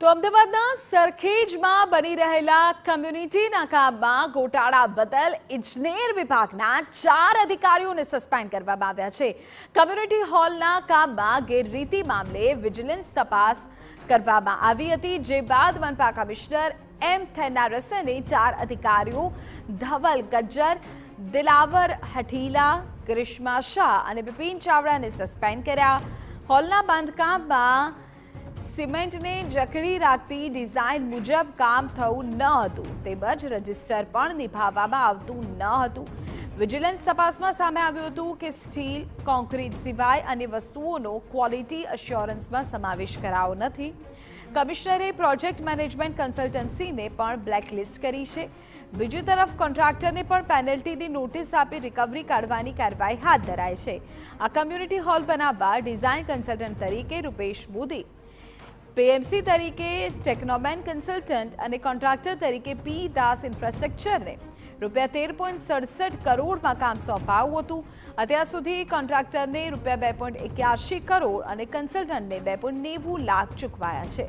તો અમદાવાદના સરખેજમાં બની રહેલા કમ્યુનિટીના કામમાં ગોટાળા બદલ ઇજનેર વિભાગના 4 અધિકારીઓને સસ્પેન્ડ કરવામાં આવ્યા છે। કમ્યુનિટી હોલના કામમાં ગેરરીતિ મામલે વિજિલન્સ તપાસ કરવામાં આવી હતી, જે બાદ મનપા કમિશનર એમ થેનારસને 4 અધિકારીઓ ધવલ ગજ્જર, દિલાવર હઠીલા, ગ્રીષ્મા શાહ અને બિપિન ચાવડાને સસ્પેન્ડ કર્યા। હોલના બાંધકામમાં સિમેન્ટને જકડી રાખતી ડિઝાઇન મુજબ કામ થયું ન હતું, તેમજ રજિસ્ટર પણ નિભાવવામાં આવતું ન હતું। વિજિલન્સ તપાસમાં સામે આવ્યું હતું કે સ્ટીલ, કોન્ક્રીટ સિવાય અન્ય વસ્તુઓનો ક્વોલિટી અશ્યોરન્સમાં સમાવેશ કરાયો નથી। કમિશનરે પ્રોજેક્ટ મેનેજમેન્ટ કન્સલ્ટન્સીને પણ બ્લેકલિસ્ટ કરી છે। બીજી તરફ કોન્ટ્રાક્ટરને પણ પેનલ્ટીની નોટિસ આપી રિકવરી કાઢવાની કાર્યવાહી હાથ ધરાઈ છે। આ કમ્યુનિટી હોલ બનાવવા ડિઝાઇન કન્સલ્ટન્ટ તરીકે રૂપેશ મોદી, પીએમસી તરીકે ટેકનોમેન કન્સલ્ટન્ટ અને કોન્ટ્રાક્ટર તરીકે પી દાસ ઇન્ફ્રાસ્ટ્રક્ચરને ₹13.67 કરોડમાં કામ સોંપાયું હતું। અત્યાર સુધી કોન્ટ્રાક્ટરને ₹2.81 કરોડ અને કન્સલ્ટન્ટને ₹2.90 લાખ ચૂકવાયા છે।